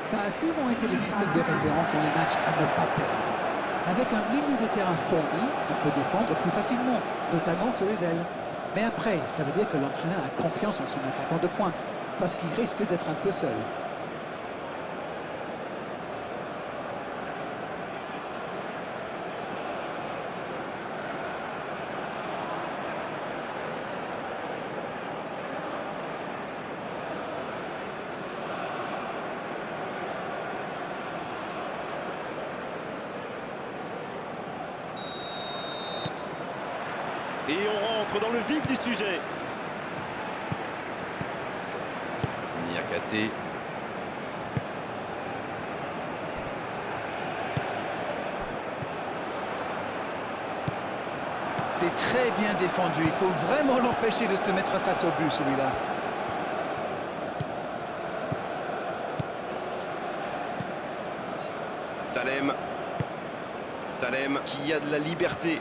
Ça a souvent été le système de référence dans les matchs à ne pas perdre. Avec un milieu de terrain fourni, on peut défendre plus facilement, notamment sur les ailes. Mais après, ça veut dire que l'entraîneur a confiance en son attaquant de pointe, parce qu'il risque d'être un peu seul. Et on rentre dans le vif du sujet. Niakate. C'est très bien défendu. Il faut vraiment l'empêcher de se mettre face au but, celui-là. Salem. Salem qui a de la liberté.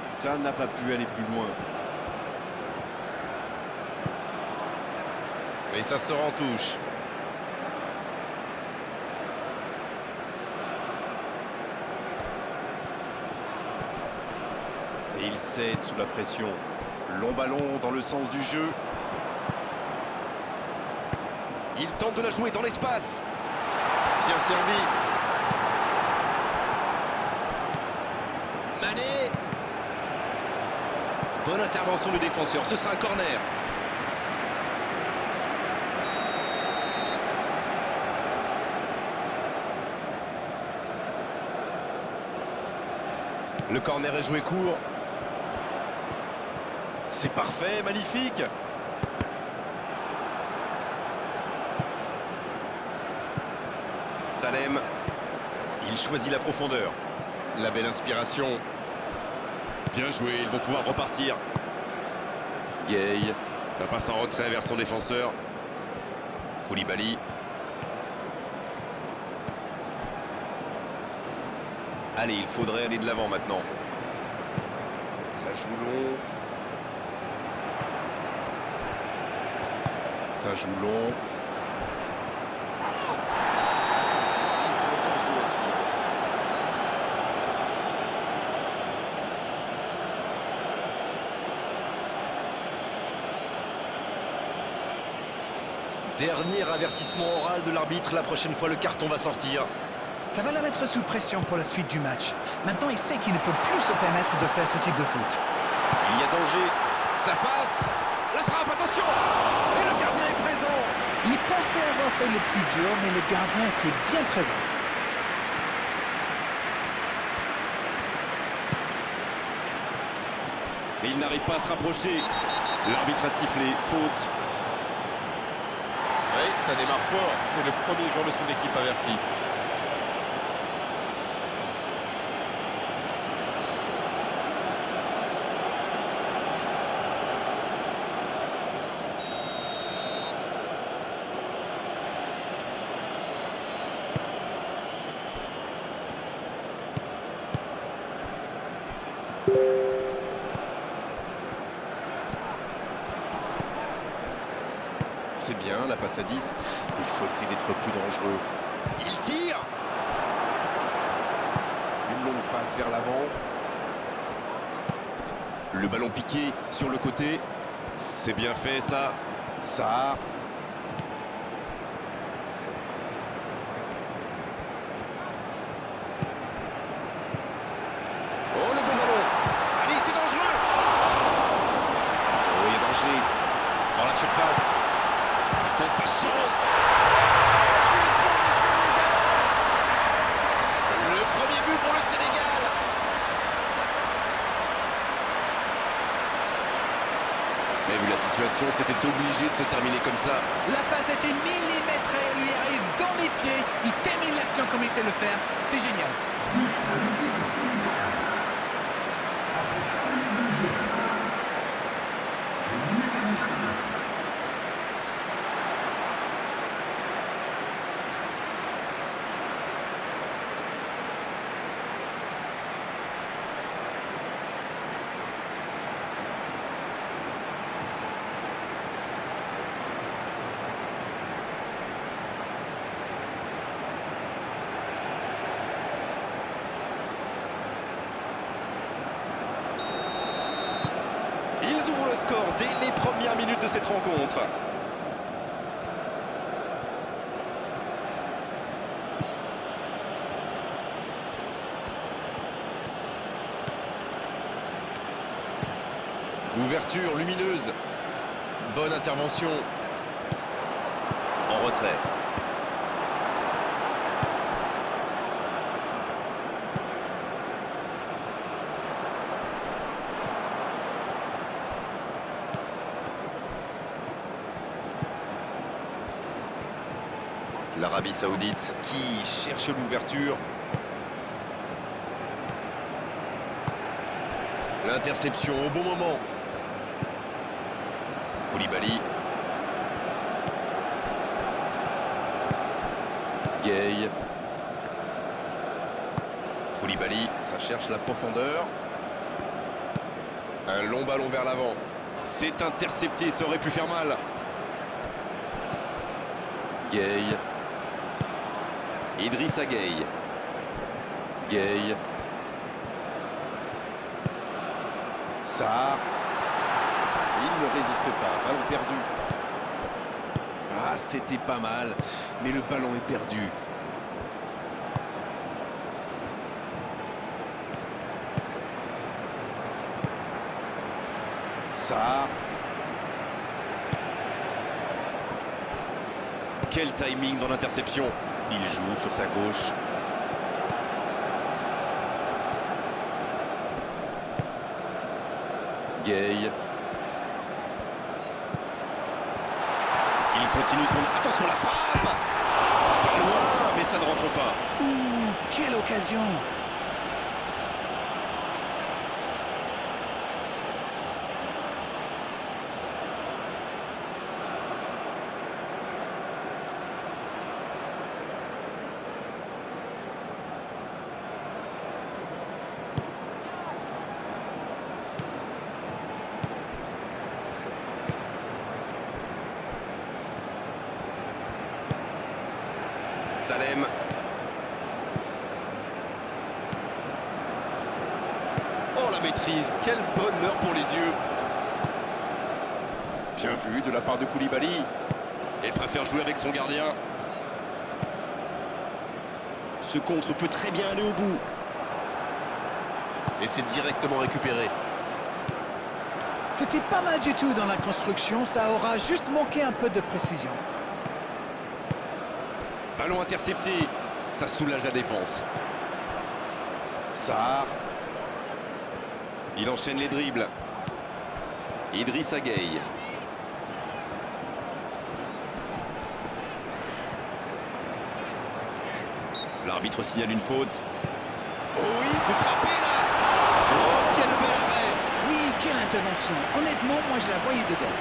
Ça n'a pas pu aller plus loin. Et ça sort en touche. Et il cède sous la pression. Long ballon dans le sens du jeu. Il tente de la jouer dans l'espace. Bien servi. Mané. Bonne intervention du défenseur, ce sera un corner. Le corner est joué court. C'est parfait, magnifique. Salem. Il choisit la profondeur. La belle inspiration. Bien joué, ils vont pouvoir repartir. Gay. La passe en retrait vers son défenseur. Koulibaly. Allez, il faudrait aller de l'avant maintenant. Ça joue long. Ça joue long. Attention, il sera dangereux à suivre. Dernier avertissement oral de l'arbitre. La prochaine fois, le carton va sortir. Ça va la mettre sous pression pour la suite du match. Maintenant, il sait qu'il ne peut plus se permettre de faire ce type de faute. Il y a danger. Ça passe. La frappe, attention. Et le gardien est présent. Il pensait avoir fait le plus dur, mais le gardien était bien présent. Et il n'arrive pas à se rapprocher. L'arbitre a sifflé. Faute. Oui, ça démarre fort. C'est le premier joueur de son équipe averti. C'est bien, la passe à 10. Il faut essayer d'être plus dangereux. Il tire. Une longue passe vers l'avant. Le ballon piqué sur le côté. C'est bien fait, ça. Ça. Oh, le bon ballon. Allez, c'est dangereux. Oh, il y a danger. Dans la surface. Il tente sa chance. But pour le Sénégal. Le premier but pour le Sénégal. Mais vu la situation, c'était obligé de se terminer comme ça. La passe était millimétrée, elle lui arrive dans les pieds. Il termine l'action comme il sait le faire. C'est génial. 20 minutes de cette rencontre. Ouverture lumineuse. Bonne intervention. En retrait. L'Arabie Saoudite qui cherche l'ouverture. L'interception au bon moment. Koulibaly. Gay. Koulibaly, ça cherche la profondeur. Un long ballon vers l'avant. C'est intercepté, ça aurait pu faire mal. Gay. Idrissa Gueye. Gay. Sarr. Il ne résiste pas, ballon perdu. Ah, c'était pas mal, mais le ballon est perdu. Sarr. Quel timing dans l'interception. Il joue sur sa gauche. Gay. Il continue son... Attention la frappe. Pas loin, mais ça ne rentre pas. Ouh, quelle occasion! Salem. Oh la maîtrise, quel bonheur pour les yeux. Bien vu de la part de Koulibaly. Il préfère jouer avec son gardien. Ce contre peut très bien aller au bout. Et c'est directement récupéré. C'était pas mal du tout dans la construction, ça aura juste manqué un peu de précision. Ballon intercepté, ça soulage la défense. Sarr. Il enchaîne les dribbles. Idrissa Gueye. L'arbitre signale une faute. Oh oui, il peut frapper là. Oh, quel bel arrêt. Oui, quelle intervention! Honnêtement, moi je la voyais dedans.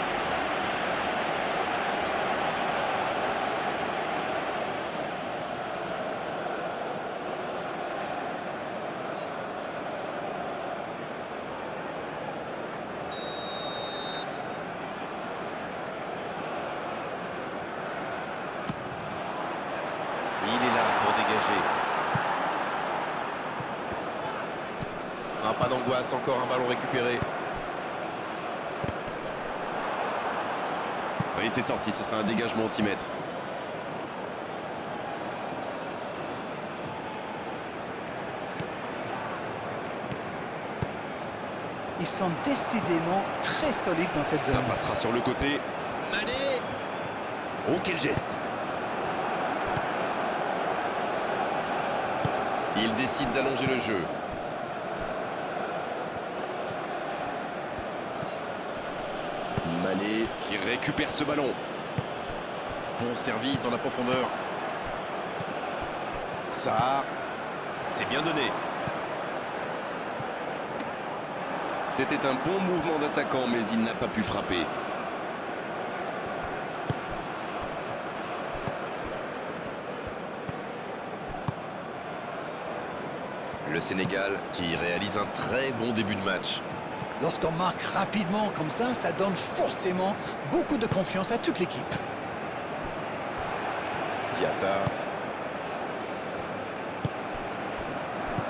Il est là pour dégager. Ah, pas d'angoisse, encore un ballon récupéré. Oui, c'est sorti, ce sera un dégagement au 6 mètres. Ils sont décidément très solides dans cette Ça zone. passera sur le côté. Mané. Oh, quel geste. Il décide d'allonger le jeu. Mané qui récupère ce ballon. Bon service dans la profondeur. Sarr. C'est bien donné. C'était un bon mouvement d'attaquant, mais il n'a pas pu frapper. Le Sénégal qui réalise un très bon début de match. Lorsqu'on marque rapidement comme ça donne forcément beaucoup de confiance à toute l'équipe. Diatta.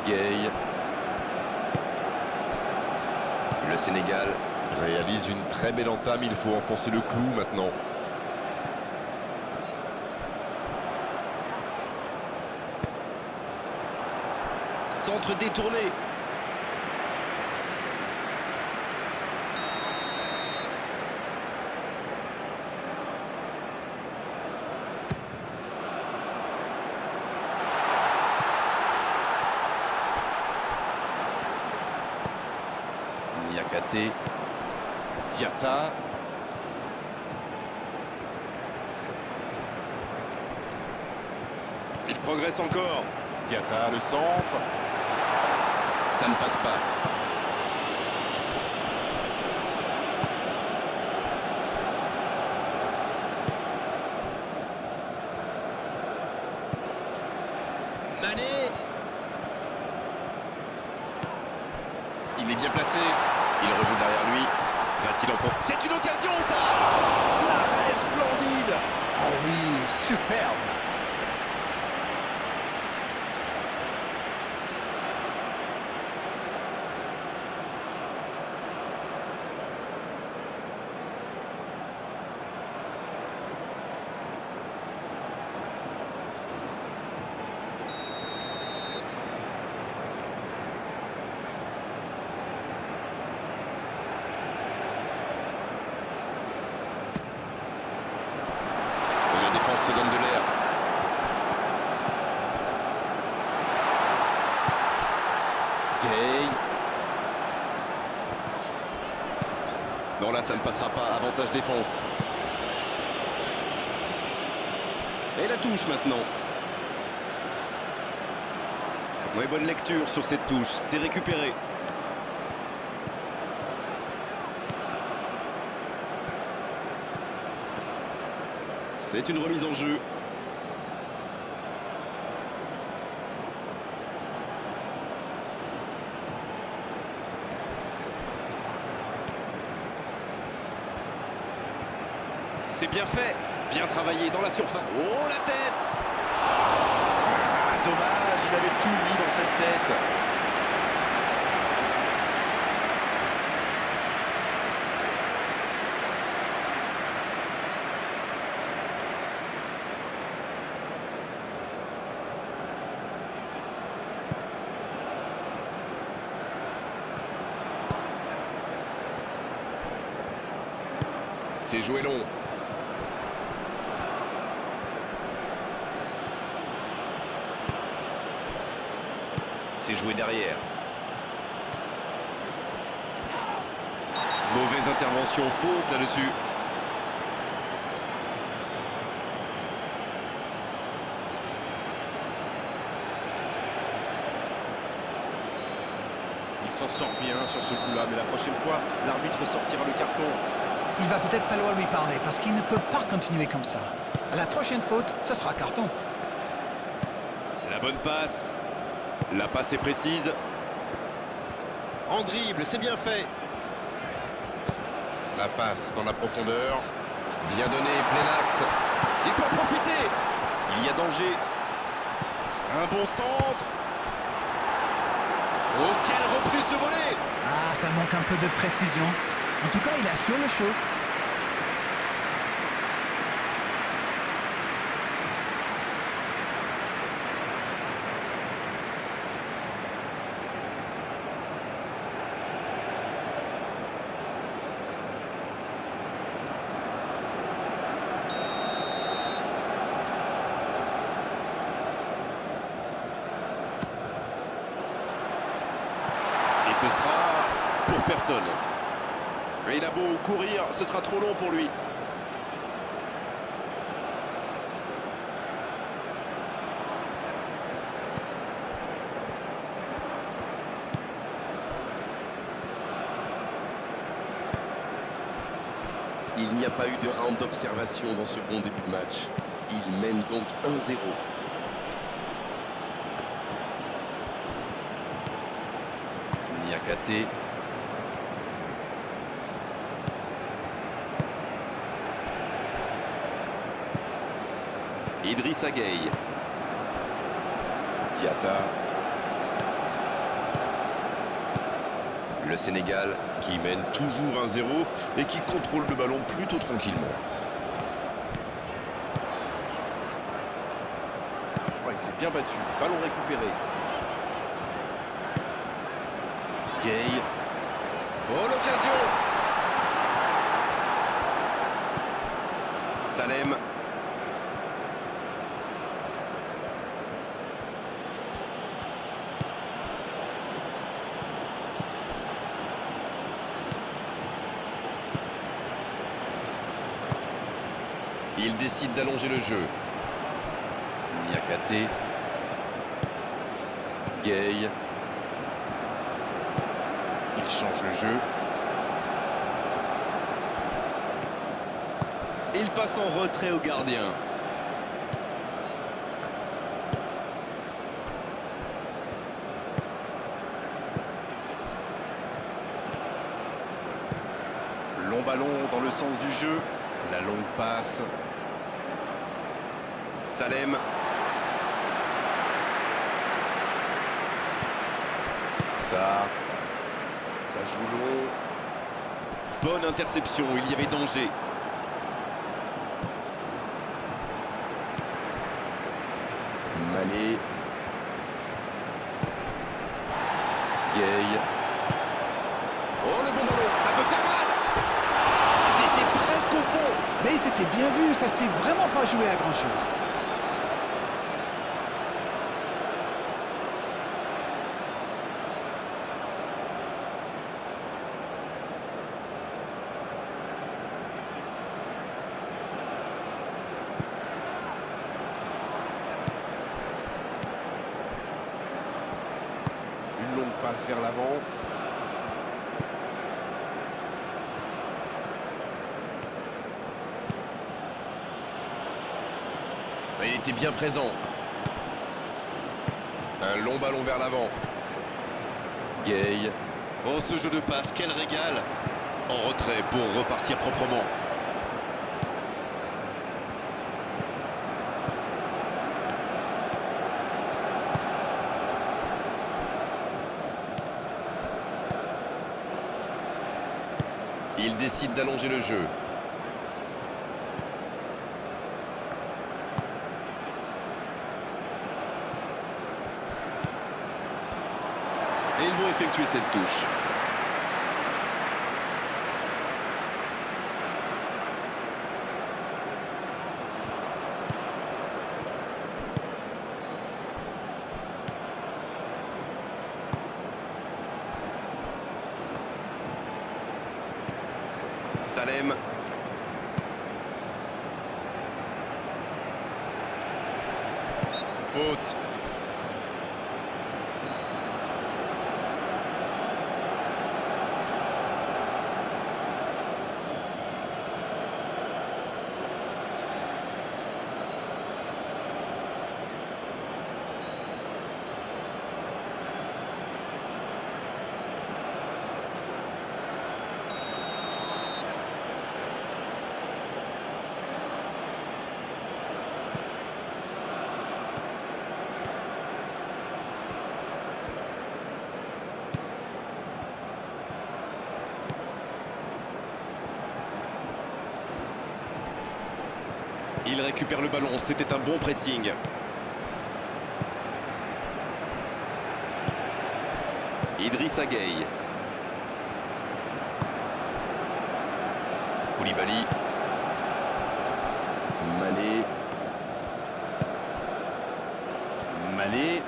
Gay. Le Sénégal Réalise une très belle entame, il faut enfoncer le clou maintenant. Centre détourné. Niakate. Diatta. Il progresse encore. Diatta, le centre. Ça ne passe pas. Mané. Il est bien placé. Il rejoue derrière lui. Va-t-il en profiter? C'est une occasion, ça. L'arrêt splendide. Oh oui, superbe. La défense se donne de l'air. Gay. Non, là, ça ne passera pas. Avantage défense. Et la touche maintenant. Ouais, bonne lecture sur cette touche. C'est récupéré. C'est une remise en jeu. C'est bien fait. Bien travaillé dans la surface. Oh, la tête! Ah, dommage, il avait tout mis dans cette tête. C'est joué long. C'est joué derrière. Mauvaise intervention, faute là-dessus. Il s'en sort bien sur ce coup-là, mais la prochaine fois, l'arbitre sortira le carton. Il va peut-être falloir lui parler parce qu'il ne peut pas continuer comme ça. À la prochaine faute, ce sera carton. La bonne passe. La passe est précise. En dribble, c'est bien fait. La passe dans la profondeur. Bien donné, plein axe. Il peut en profiter. Il y a danger. Un bon centre. Oh, quelle reprise de volée! Ah, ça manque un peu de précision. En tout cas, il assure le show. Et ce sera pour personne. Et il a beau courir, ce sera trop long pour lui. Il n'y a pas eu de round d'observation dans ce bon début de match. Il mène donc 1-0. Niakate. Idrissa Gueye. Diatta. Le Sénégal qui mène toujours 1-0 et qui contrôle le ballon plutôt tranquillement. Ouais, il s'est bien battu. Ballon récupéré. Gay. Oh, l'occasion! Salem. Il décide d'allonger le jeu. Niakate. Gay. Il change le jeu. Il passe en retrait au gardien. Long ballon dans le sens du jeu. La longue passe. Salem. Ça joue long. Bonne interception, il y avait danger. Mané. Gay. Oh, le bon ballon, ça peut faire mal. C'était presque au fond. Mais c'était bien vu, ça s'est vraiment pas joué à grand-chose. Une longue passe vers l'avant. Il était bien présent. Un long ballon vers l'avant. Gay. Oh, ce jeu de passe, quel régal. En retrait pour repartir proprement. Il décide d'allonger le jeu. Et ils vont effectuer cette touche. Salem. Faute. Il récupère le ballon, c'était un bon pressing. Idrissa Gueye. Koulibaly. Mané. Mané.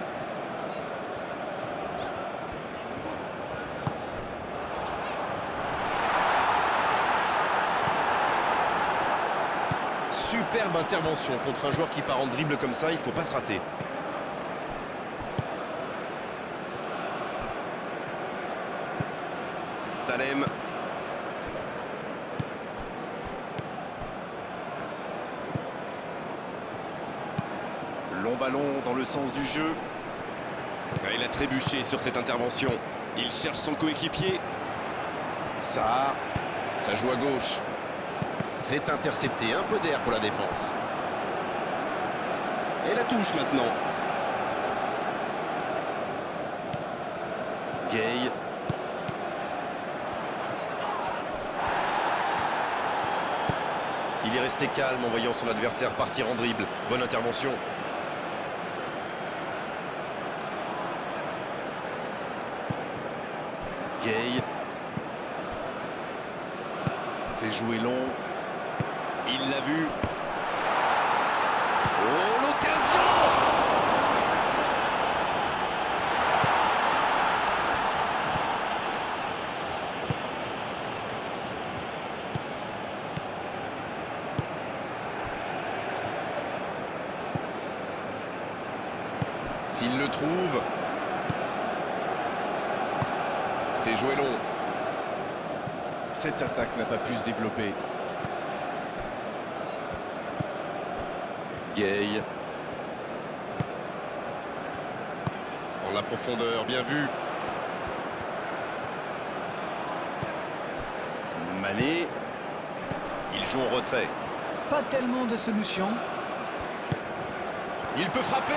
Superbe intervention contre un joueur qui part en dribble comme ça, il ne faut pas se rater. Salem. Long ballon dans le sens du jeu. Il a trébuché sur cette intervention. Il cherche son coéquipier. Ça joue à gauche. C'est intercepté, un peu d'air pour la défense. Et la touche maintenant. Gay. Il est resté calme en voyant son adversaire partir en dribble. Bonne intervention. Gay. C'est joué long. Il l'a vu. Oh, l'occasion! S'il le trouve, c'est joué long. Cette attaque n'a pas pu se développer. Gay. En la profondeur, bien vu. Mané. Il joue en retrait. Pas tellement de solutions. Il peut frapper.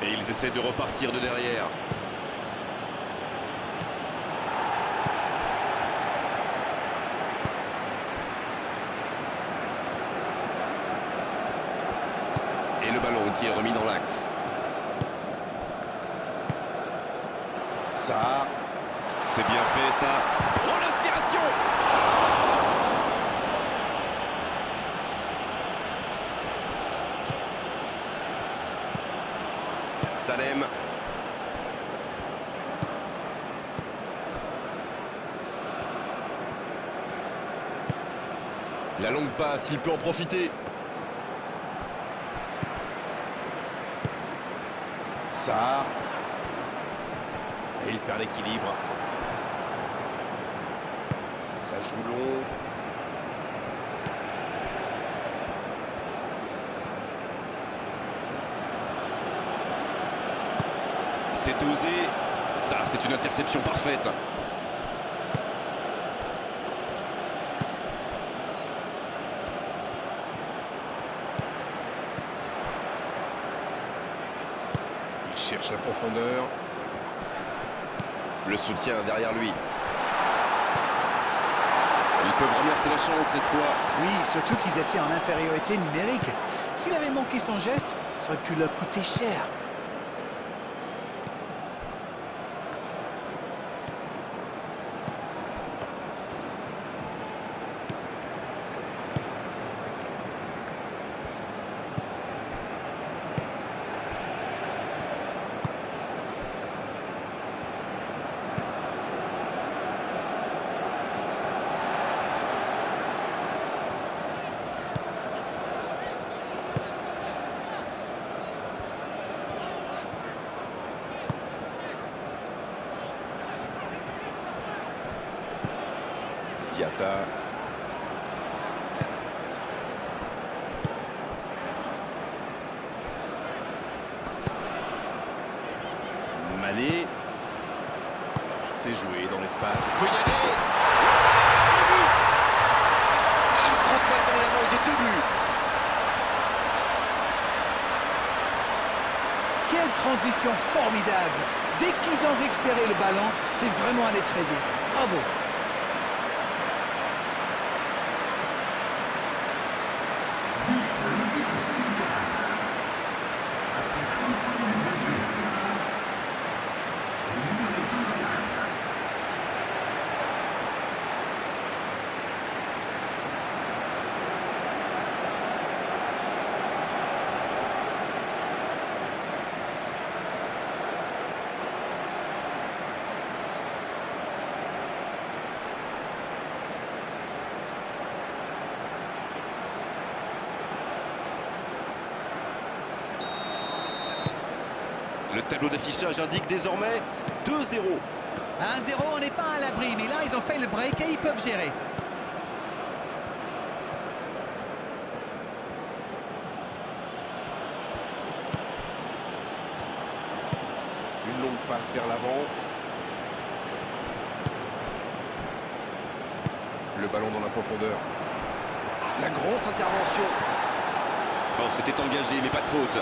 Et ils essaient de repartir de derrière. Et le ballon qui est remis dans l'axe. Ça. C'est bien fait ça. Oh, l'inspiration! Salem. La longue passe, il peut en profiter. Ça. Et il perd l'équilibre. Ça joue long. C'est osé. Ça, c'est une interception parfaite. Il cherche la profondeur. Le soutien derrière lui. Ils peuvent remercier la chance cette fois. Oui, surtout qu'ils étaient en infériorité numérique. S'il avait manqué son geste, ça aurait pu leur coûter cher. Diatta. Mané. C'est joué dans l'espace. Il peut y aller. Il compte maintenant l'avance de 2 buts. Quelle transition formidable! Dès qu'ils ont récupéré le ballon, c'est vraiment allé très vite. Bravo! Le tableau d'affichage indique désormais 2-0. À 1-0, on n'est pas à l'abri, mais là, ils ont fait le break et ils peuvent gérer. Une longue passe vers l'avant. Le ballon dans la profondeur. La grosse intervention. Oh, c'était engagé, mais pas de faute.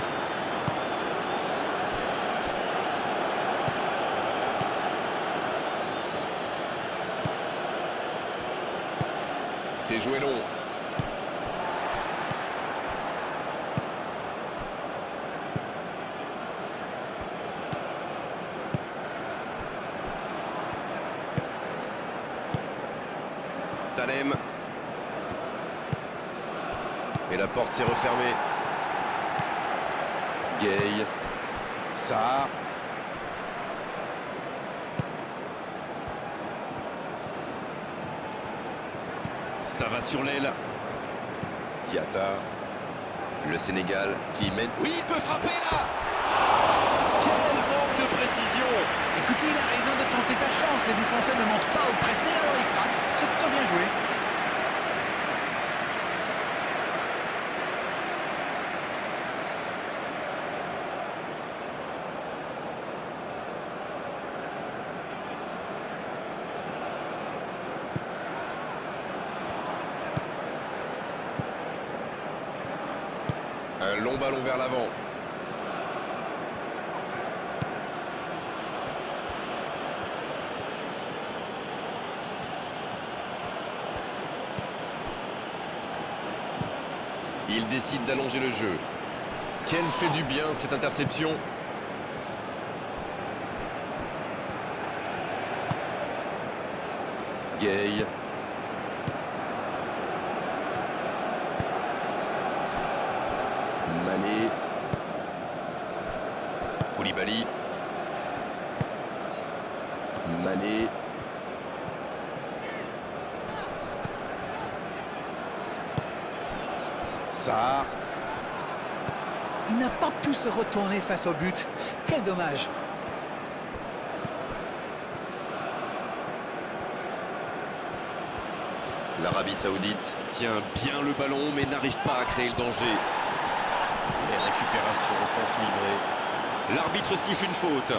C'est joué long. Salem. Et la porte s'est refermée. Gay. Sarr. Ça va sur l'aile. Diatta. Le Sénégal qui mène. Oui, il peut frapper là. Quel manque de précision. Écoutez, il a raison de tenter sa chance. Les défenseurs ne montent pas au pressing, alors il frappe. C'est plutôt bien joué. Un long ballon vers l'avant. Il décide d'allonger le jeu. Quel fait du bien cette interception. Gay. Mané. Koulibaly. Mané. Sarr. Il n'a pas pu se retourner face au but. Quel dommage. L'Arabie Saoudite tient bien le ballon mais n'arrive pas à créer le danger. Et récupération au sens livré. L'arbitre siffle une faute.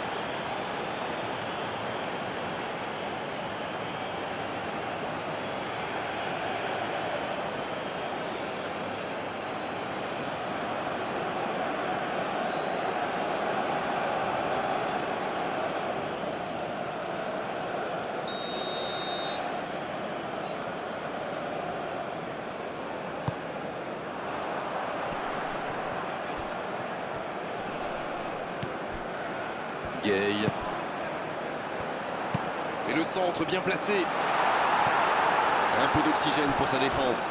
Gay. Et le centre bien placé. Un peu d'oxygène pour sa défense.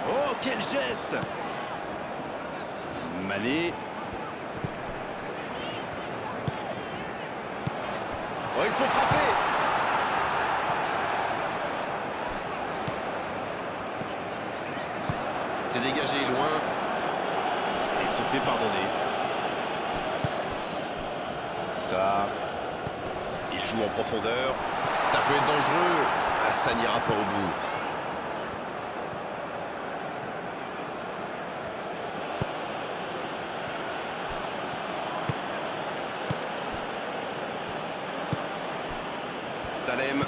Oh, quel geste! Mané. Oh, il faut frapper! C'est dégagé loin. Il se fait pardonner. Sarr. Il joue en profondeur. Ça peut être dangereux. Ah, ça n'ira pas au bout. Salem.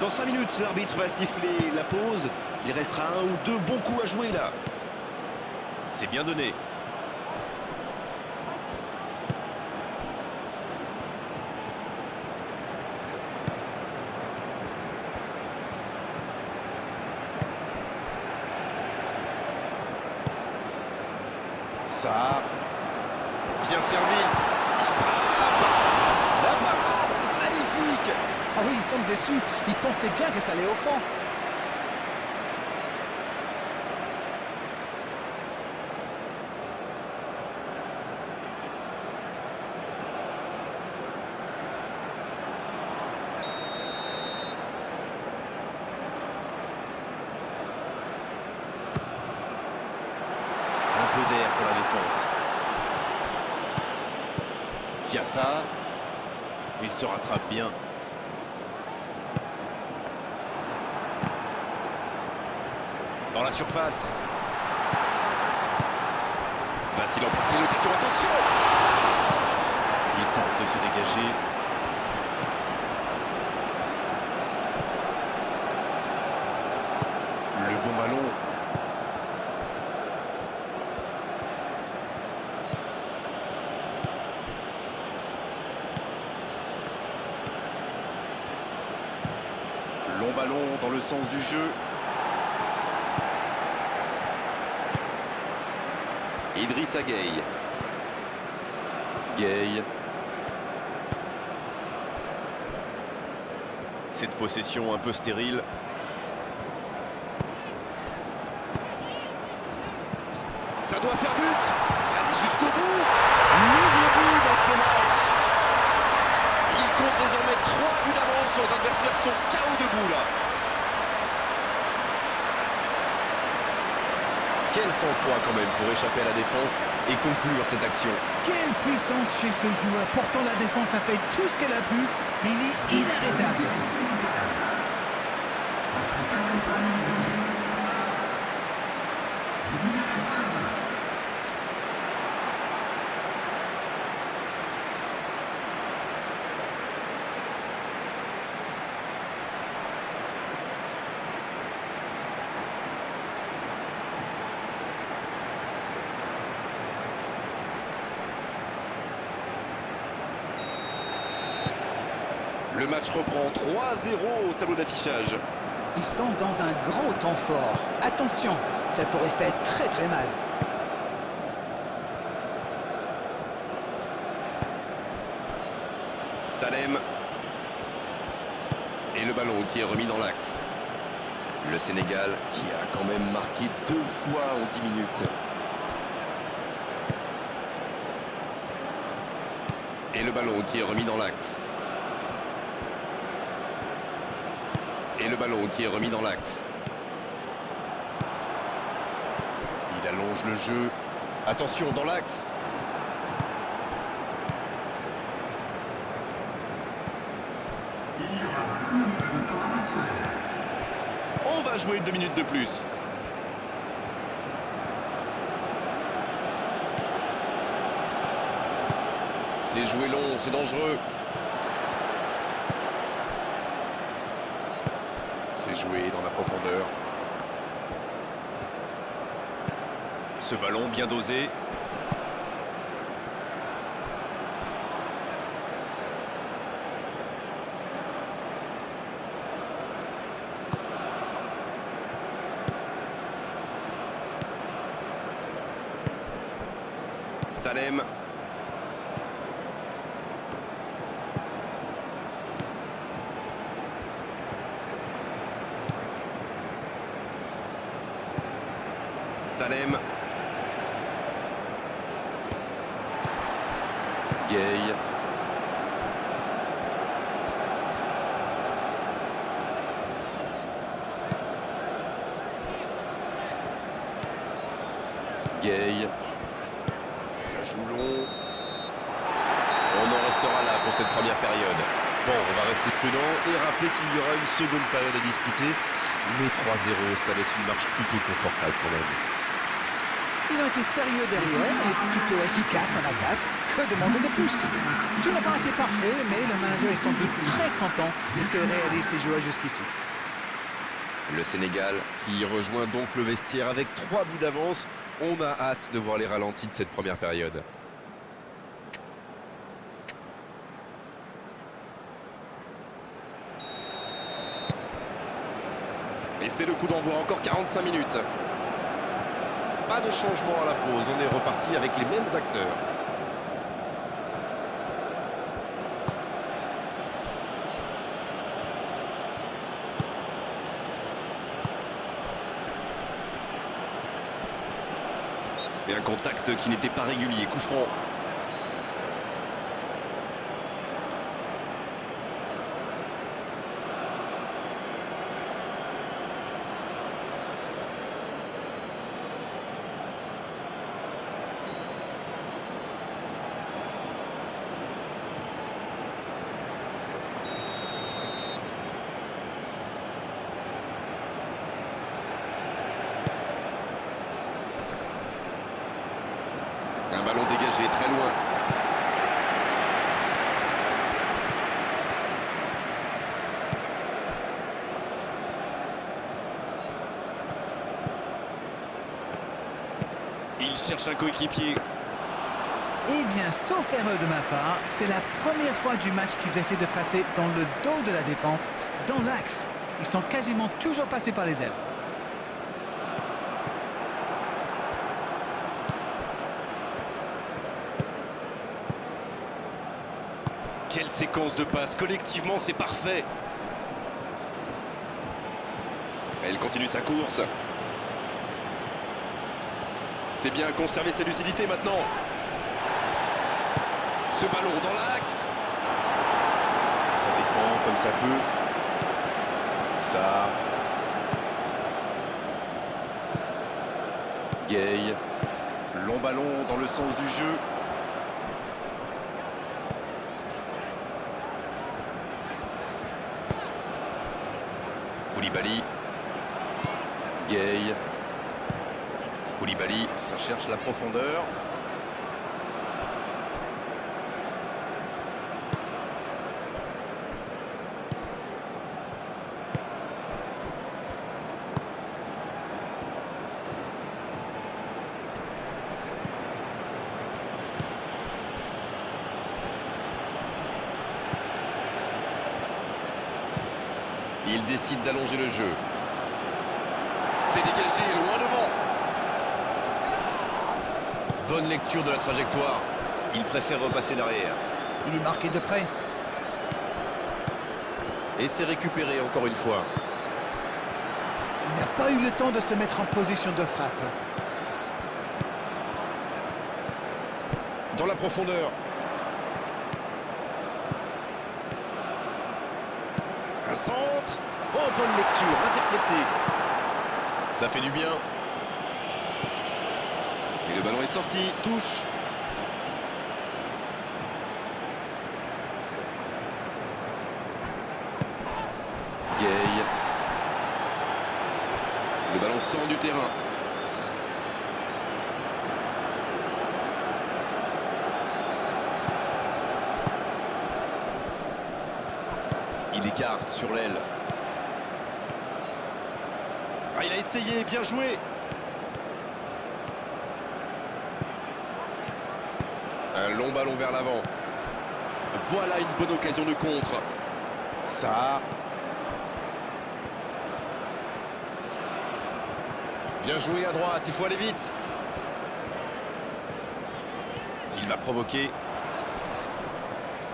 Dans 5 minutes, l'arbitre va siffler la pause. Il restera un ou deux bons coups à jouer là. C'est bien donné. Sarr. Bien servi. Il frappe. La parade. Magnifique. Ah oui, ils sont déçus. Ils pensaient bien que ça allait au fond. Un peu d'air pour la défense. Diatta. Il se rattrape bien. Dans la surface. Va-t-il emporter l'occasion? Attention! Il tente de se dégager. Le bon ballon. ballon dans le sens du jeu. Idrissa Gueye. Gueye. Cette possession un peu stérile. Ça doit faire but. Allez jusqu'au bout. Nouveau but dans ce match. Il compte désormais 3 buts d'avance. Leurs adversaires sont KO debout là. Quel sang-froid quand même pour échapper à la défense et conclure cette action. Quelle puissance chez ce joueur. Pourtant, la défense a fait tout ce qu'elle a pu. Il est inarrêtable. Le match reprend 3-0 au tableau d'affichage. Ils sont dans un gros temps fort. Attention, ça pourrait faire très très mal. Salem. Et le ballon qui est remis dans l'axe. Le Sénégal. Qui a quand même marqué 2 fois en 10 minutes. Et le ballon qui est remis dans l'axe. Et le ballon qui est remis dans l'axe. Il allonge le jeu. Attention dans l'axe. On va jouer 2 minutes de plus. C'est joué long, c'est dangereux. C'est joué dans la profondeur. Ce ballon bien dosé. Salem. Salem. Gueye. Gueye. Ça joue long. On en restera là pour cette première période. Bon, on va rester prudent et rappeler qu'il y aura une seconde période à disputer. Mais 3-0, ça laisse une marche plutôt confortable quand même. Ils ont été sérieux derrière et plutôt efficaces en attaque. Que demander de plus? Tout n'a pas été parfait, mais le manager est sans doute très content de ce que réalisent ses joueurs jusqu'ici. Le Sénégal qui rejoint donc le vestiaire avec 3 buts d'avance. On a hâte de voir les ralentis de cette première période. Et c'est le coup d'envoi, encore 45 minutes. Pas de changement à la pause, on est reparti avec les mêmes acteurs. Et un contact qui n'était pas régulier, coup franc. Un ballon dégagé très loin. Il cherche un coéquipier. Eh bien, sauf erreur de ma part, c'est la première fois du match qu'ils essaient de passer dans le dos de la défense, dans l'axe. Ils sont quasiment toujours passés par les ailes. Quelle séquence de passes. Collectivement, c'est parfait. Elle continue sa course. C'est bien conserver sa lucidité maintenant. Ce ballon dans l'axe. Ça défend comme ça peut. Ça. Gay. Long ballon dans le sens du jeu. Koulibaly. Gay. Koulibaly. Ça cherche la profondeur. Il décide d'allonger le jeu. C'est dégagé, loin devant. Bonne lecture de la trajectoire. Il préfère repasser derrière. Il est marqué de près. Et c'est récupéré encore une fois. Il n'a pas eu le temps de se mettre en position de frappe. Dans la profondeur. Un centre. Oh, bonne lecture, intercepté. Ça fait du bien. Et le ballon est sorti. Touche. Gay. Le ballon sort du terrain. Il écarte sur l'aile. Ah, il a essayé, bien joué. Un long ballon vers l'avant. Voilà une bonne occasion de contre. Ça. Bien joué à droite, il faut aller vite. Il va provoquer.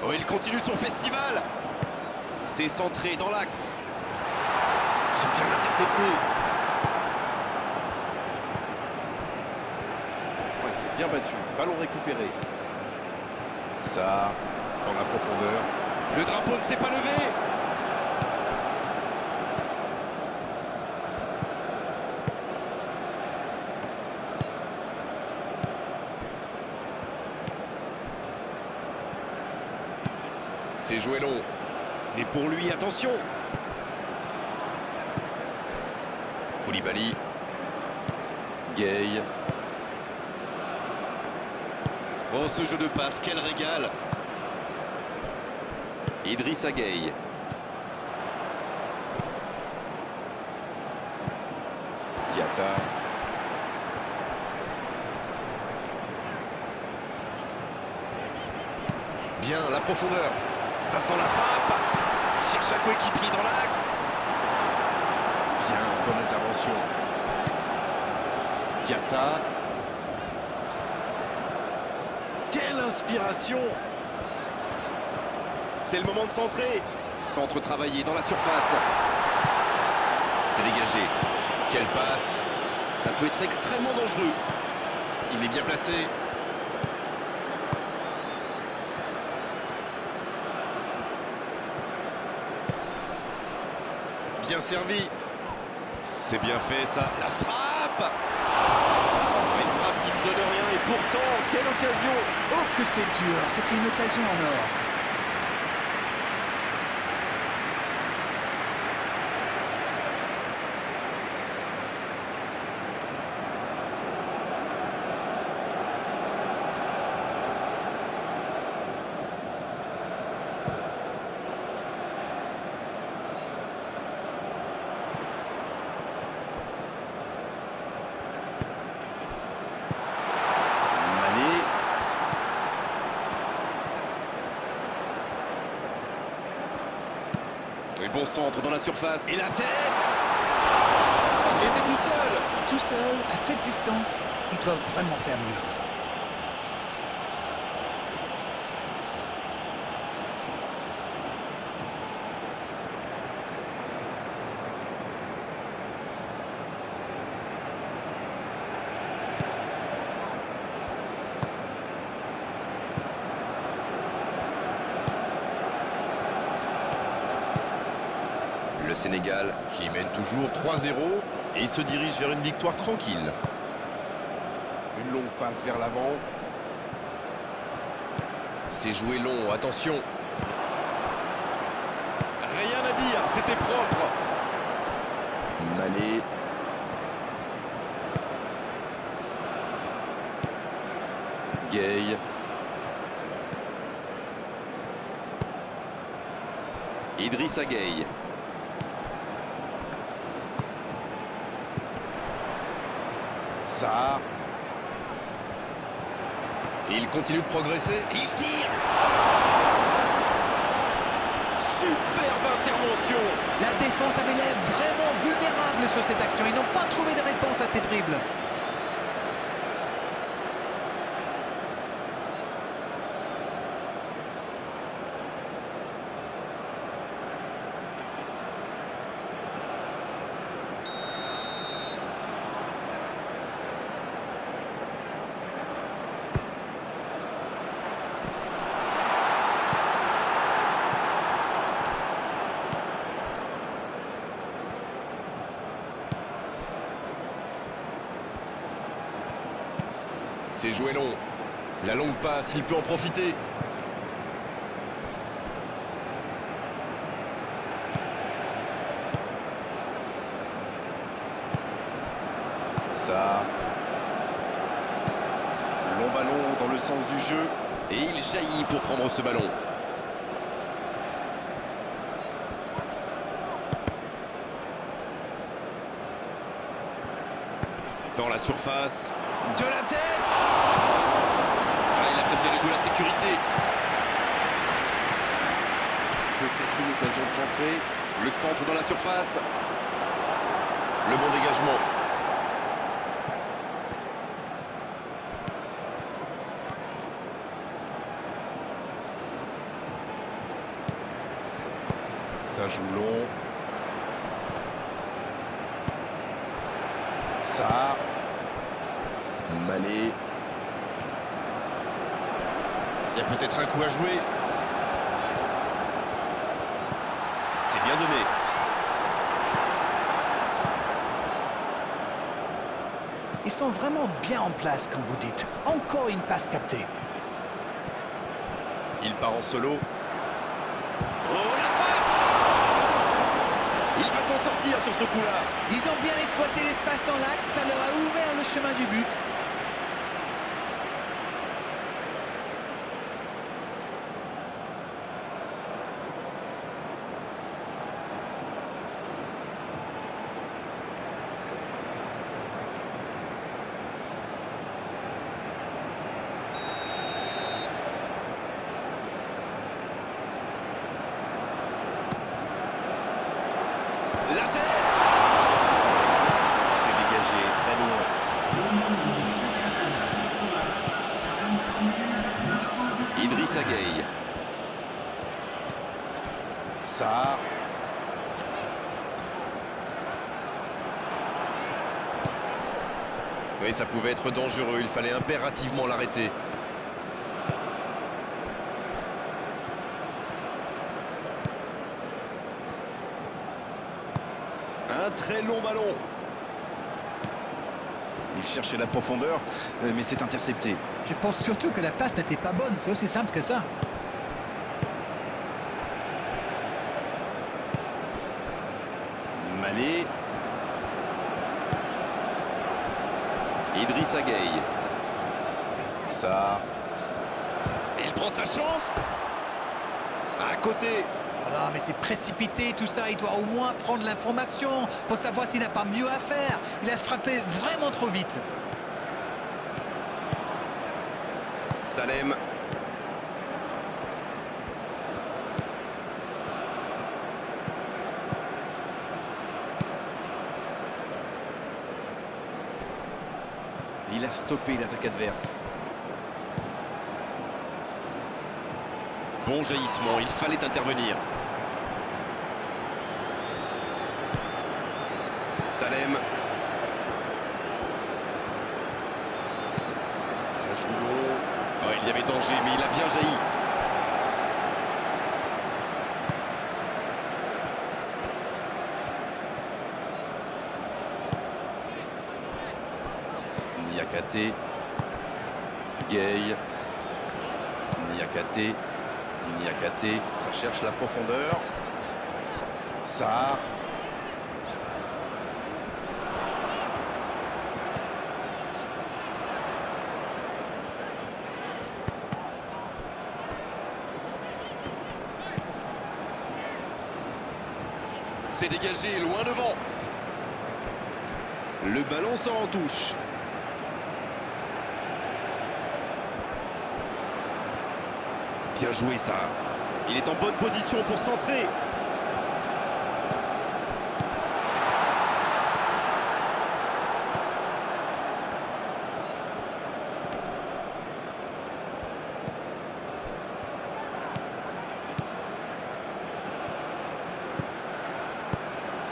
Oh, il continue son festival. C'est centré dans l'axe. C'est bien intercepté. Ouais, c'est bien battu. Ballon récupéré. Ça, dans la profondeur. Le drapeau ne s'est pas levé. C'est joué long. C'est pour lui, attention. Koulibaly. Gay. Oh, ce jeu de passe, quel régal. Idrissa Gueye. Diatta. Bien, la profondeur. Ça sent la frappe. Il cherche un coéquipier dans l'axe. Bien, bonne intervention. Diatta. Quelle inspiration. C'est le moment de centrer. Centre travaillé dans la surface. C'est dégagé. Quelle passe. Ça peut être extrêmement dangereux. Il est bien placé. Bien servi. C'est bien fait ça. La frappe. Une frappe qui ne donne rien et pourtant, quelle occasion. Oh, que c'est dur. C'était une occasion en or. bon centre dans la surface. Et la tête! Il était tout seul! Tout seul, à cette distance, ils doivent vraiment faire mieux. Le Sénégal qui mène toujours 3-0 et se dirige vers une victoire tranquille. Une longue passe vers l'avant. C'est joué long, attention. Rien à dire, c'était propre. Mané. Gueye. Idrissa Gueye. Sarr. Et il continue de progresser. Il tire. Superbe intervention. La défense avait l'air vraiment vulnérable sur cette action. Ils n'ont pas trouvé de réponse à ces dribbles. C'est joué long. La longue passe, il peut en profiter. Sarr. Long ballon dans le sens du jeu. Et il jaillit pour prendre ce ballon. Dans la surface. De la tête! Ah, il a préféré jouer la sécurité. Peut-être une occasion de centrer. Le centre dans la surface. Le bon dégagement. Ça joue long. Sarr. Mané. Il y a peut-être un coup à jouer. C'est bien donné. Ils sont vraiment bien en place, comme vous dites. Encore une passe captée. Il part en solo. Oh, la frappe! Il va s'en sortir sur ce coup-là. Ils ont bien exploité l'espace dans l'axe. Ça leur a ouvert le chemin du but. La tête! C'est dégagé, très loin. Idrissa Gueye. Sarr. Oui, ça pouvait être dangereux, il fallait impérativement l'arrêter. Un très long ballon. Il cherchait la profondeur, mais c'est intercepté. Je pense surtout que la passe n'était pas bonne. C'est aussi simple que ça. Mané. Idrissa Gueye. Sarr. Il prend sa chance. À côté. Voilà, mais c'est précipité tout ça. Il doit au moins prendre l'information pour savoir s'il n'a pas mieux à faire. Il a frappé vraiment trop vite. Salem. Il a stoppé l'attaque adverse. Bon jaillissement, il fallait intervenir. Salem. Ça joue long. Oh, il y avait danger, mais il a bien jailli. Niakate. Gay. Niakate. Niakate. Ça cherche la profondeur. Sarr. C'est dégagé, loin devant. Le ballon sort en touche. Bien joué ça. Il est en bonne position pour centrer.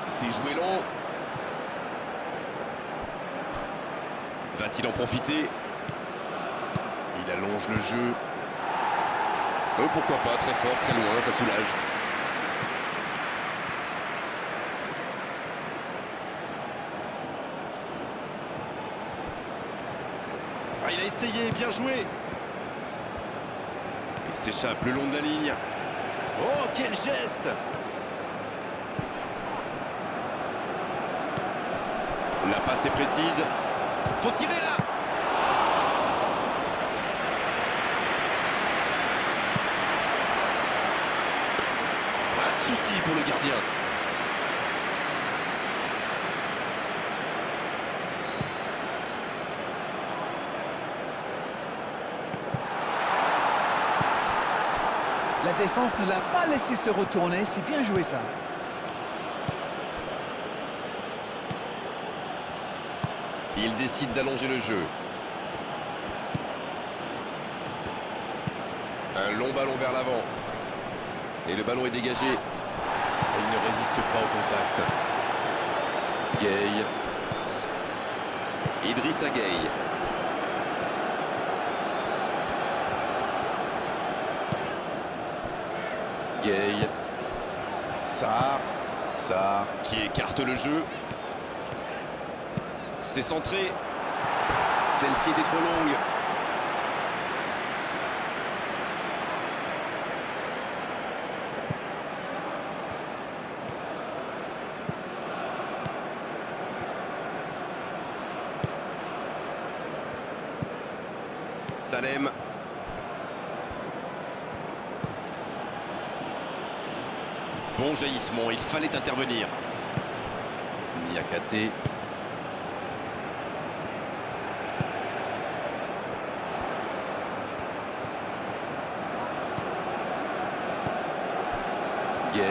C'est joué long. Va-t-il en profiter? Il allonge le jeu. Pourquoi pas, très fort, très loin, ça soulage. Ah, il a essayé, bien joué. Il s'échappe le long de la ligne. Oh, quel geste! La passe est précise. Faut tirer là! Pas de souci pour le gardien. La défense ne l'a pas laissé se retourner, c'est bien joué ça. Il décide d'allonger le jeu. Un long ballon vers l'avant. Et le ballon est dégagé. Il ne résiste pas au contact. Gay. Idrissa Gueye. Gay. Sarr. Sarr. Qui écarte le jeu. C'est centré. Celle-ci était trop longue. Salem. Bon jaillissement, il fallait intervenir. Niakate. Gay.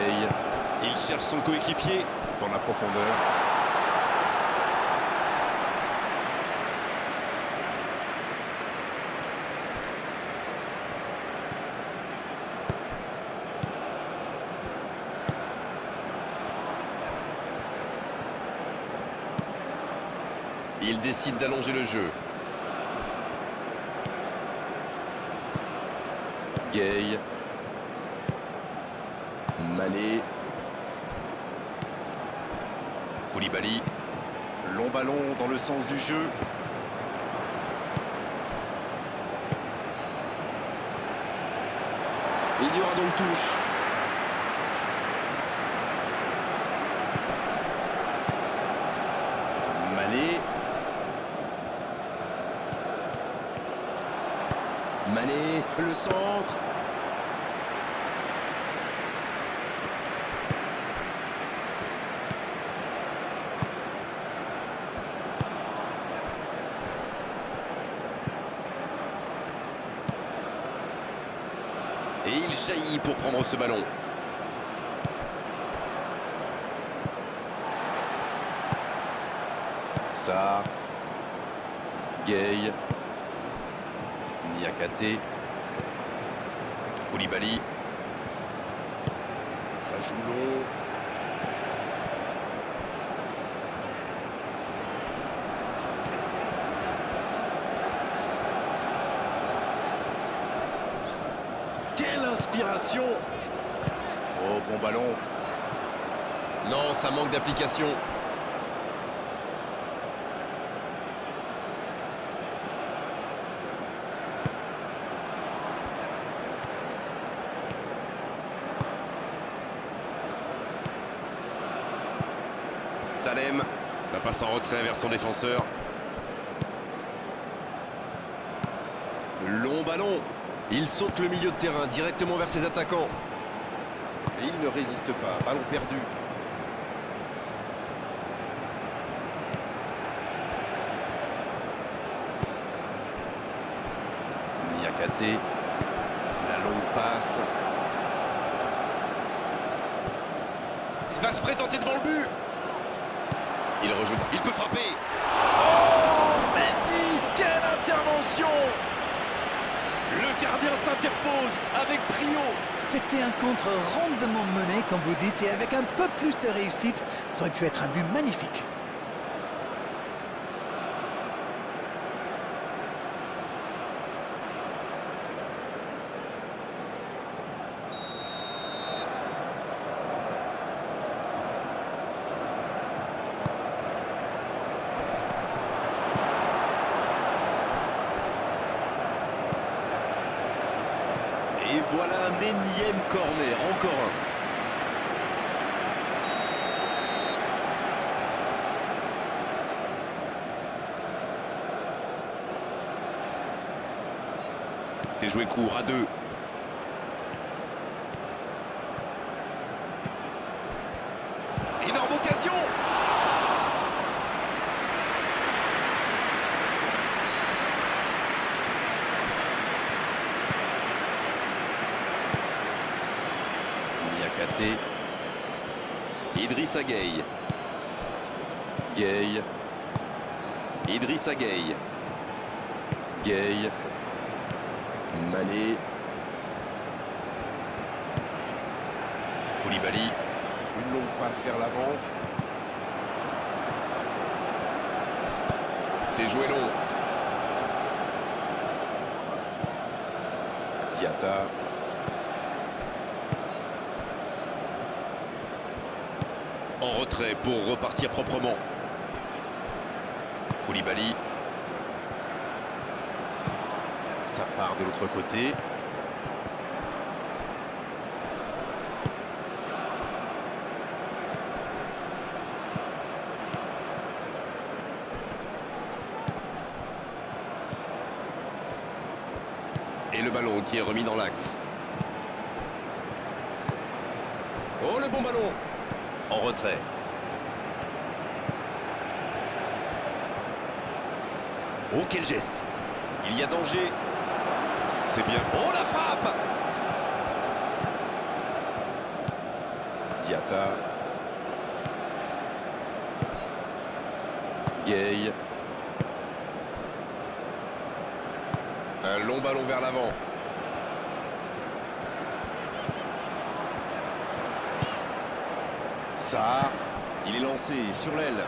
Il cherche son coéquipier. Dans la profondeur. Il décide d'allonger le jeu. Gay. Mané. Koulibaly. Long ballon dans le sens du jeu. Il y aura donc touche. Mané. Mané, le centre. Et il jaillit pour prendre ce ballon. Sarr. Gay. Niakate. Koulibaly. Ça joue long. Quelle inspiration! Oh, bon ballon. Non, ça manque d'application. Salem. La passe en retrait vers son défenseur. Long ballon. Il saute le milieu de terrain directement vers ses attaquants. Et il ne résiste pas. Ballon perdu. Niakate. La longue passe. Il va se présenter devant le but. Il rejoue. Il peut frapper. Oh, Mendy! Quelle intervention! Le gardien s'interpose avec brio. C'était un contre rondement mené, comme vous dites, et avec un peu plus de réussite, ça aurait pu être un but magnifique. Et voilà un énième corner, encore un. C'est joué court à 2. Énorme occasion. Niakate. Idrissa Gueye. Gueye. Idrissa Gueye. Gueye. Mané. Koulibaly. Une longue passe vers l'avant. C'est joué long. Diatta. En retrait pour repartir proprement. Koulibaly. Ça part de l'autre côté. Et le ballon qui est remis dans l'axe. Oh, le bon ballon! En retrait. Oh, quel geste! Il y a danger. C'est bien. Oh, la frappe! Diatta. Gueye. Un long ballon vers l'avant. Sarr. Il est lancé sur l'aile.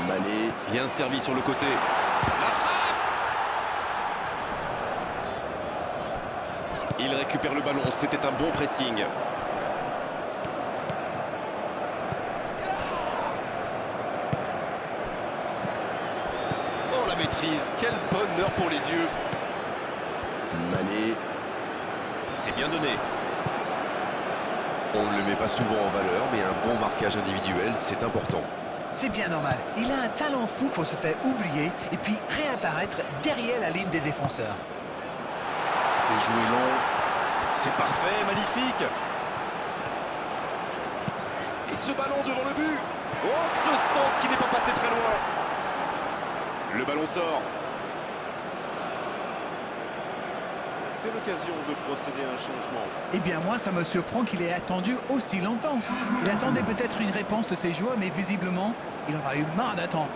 Mané. Bien servi sur le côté. La frappe! Il récupère le ballon. C'était un bon pressing. Oh, la maîtrise. Quel bonheur pour les yeux. Mané. C'est bien donné. On ne le met pas souvent en valeur, mais un bon marquage individuel, c'est important. C'est bien normal. Il a un talent fou pour se faire oublier et puis réapparaître derrière la ligne des défenseurs. C'est joué long. C'est parfait, magnifique. Et ce ballon devant le but. Oh, ce centre qui n'est pas passé très loin. Le ballon sort. C'est l'occasion de procéder à un changement. Eh bien moi, ça me surprend qu'il ait attendu aussi longtemps. Il attendait peut-être une réponse de ses joueurs, mais visiblement, il en a eu marre d'attendre.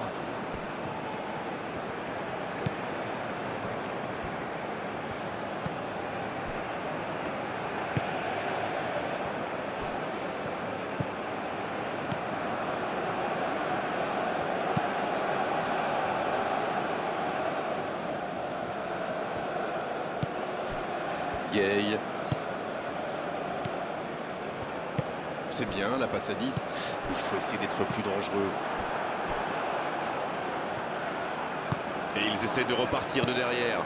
Gay. C'est bien la passe à 10. Il faut essayer d'être plus dangereux. Et ils essaient de repartir de derrière.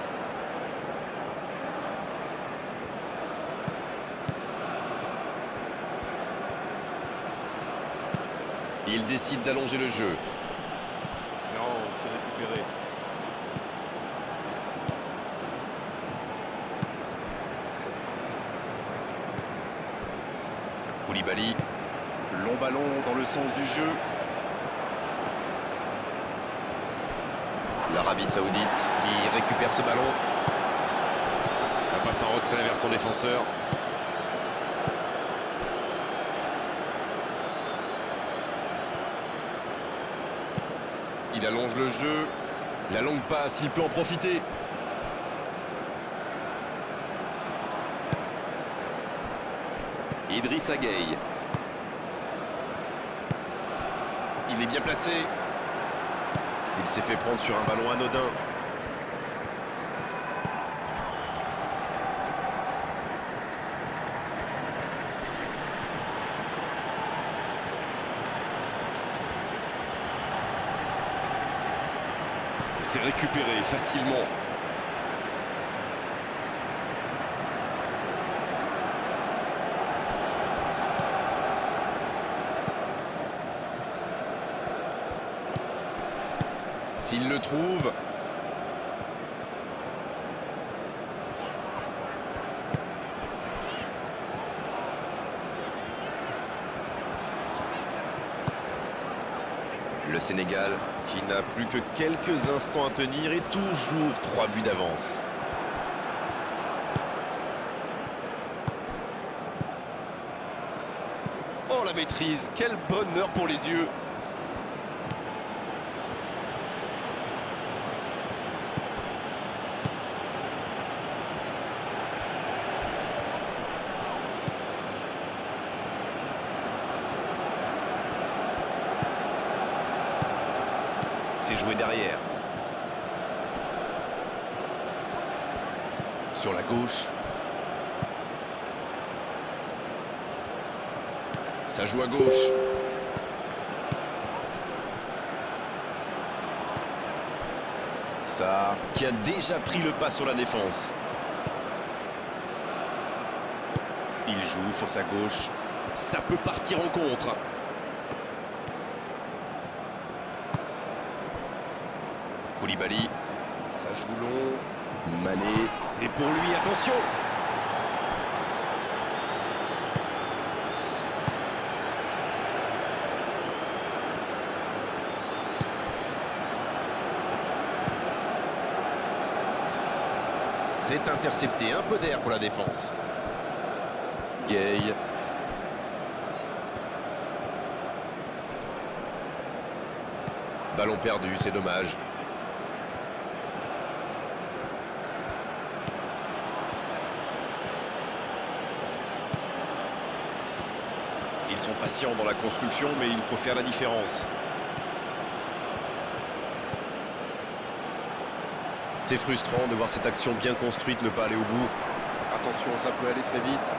Ils décident d'allonger le jeu. Non, c'est récupéré. Koulibaly. Long ballon dans le sens du jeu. L'Arabie Saoudite qui récupère ce ballon. La passe en retrait vers son défenseur. Il allonge le jeu. La longue passe, il peut en profiter. Idrissa Gueye. Il est bien placé. Il s'est fait prendre sur un ballon anodin. C'est récupéré facilement. S'il le trouve. Le Sénégal qui n'a plus que quelques instants à tenir et toujours 3 buts d'avance. Oh la maîtrise, quel bonheur pour les yeux. C'est joué derrière. Sur la gauche. Ça joue à gauche. Ça qui a déjà pris le pas sur la défense. Il joue sur sa gauche. Ça peut partir en contre. Koulibaly. Ça joue long. Mané. C'est pour lui, attention. C'est intercepté, un peu d'air pour la défense. Gay. Ballon perdu, c'est dommage. Ils sont patients dans la construction, mais il faut faire la différence. C'est frustrant de voir cette action bien construite ne pas aller au bout. Attention, ça peut aller très vite.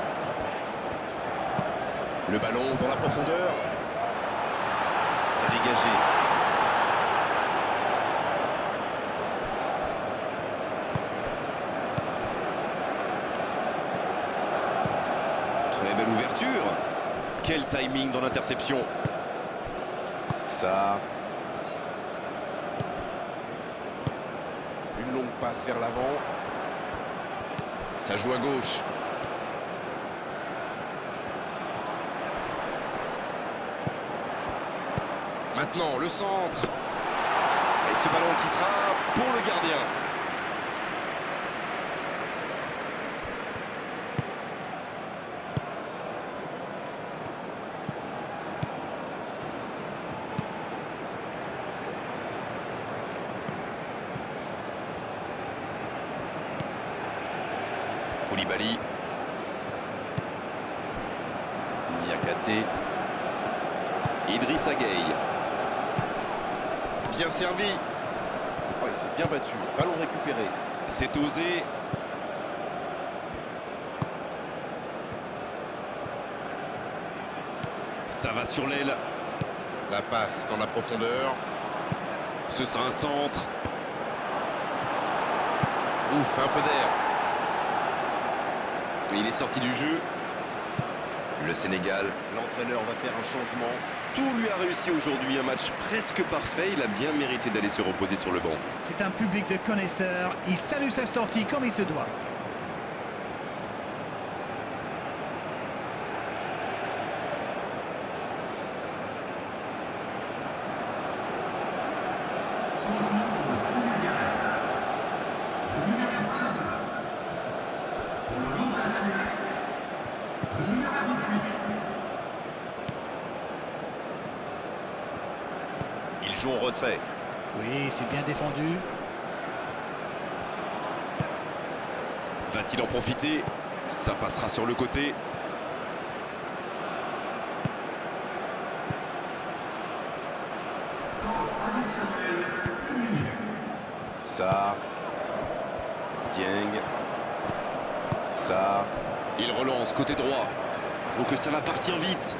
Le ballon dans la profondeur. C'est dégagé. Très belle ouverture. Quel timing dans l'interception. Ça. Une longue passe vers l'avant. Ça joue à gauche. Maintenant, le centre. Et ce ballon qui sera pour le gardien. Koulibaly. Niakate. Idrissa Gueye. Bien servi. Oh, il s'est bien battu. Ballon récupéré. C'est osé. Ça va sur l'aile. La passe dans la profondeur. Ce sera un centre. Ouf, un peu d'air. Il est sorti du jeu. Le Sénégal. L'entraîneur va faire un changement. Tout lui a réussi aujourd'hui. Un match presque parfait. Il a bien mérité d'aller se reposer sur le banc. C'est un public de connaisseurs. Il salue sa sortie comme il se doit. Il joue en retrait. Oui, c'est bien défendu. Va-t-il en profiter? Ça passera sur le côté. Sarr. Dieng. Sarr. Il relance côté droit. Donc ça va partir vite.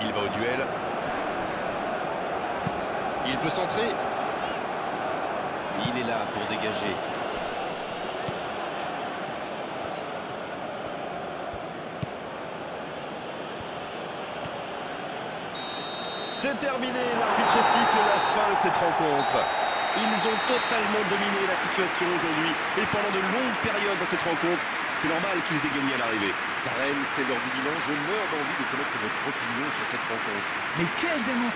Il va au duel. Il peut centrer. Il est là pour dégager. C'est terminé, l'arbitre siffle la fin de cette rencontre. Ils ont totalement dominé la situation aujourd'hui et pendant de longues périodes dans cette rencontre, c'est normal qu'ils aient gagné à l'arrivée. Darren, c'est l'heure du bilan. Je meurs d'envie de connaître votre opinion sur cette rencontre. Mais quelle démonstration!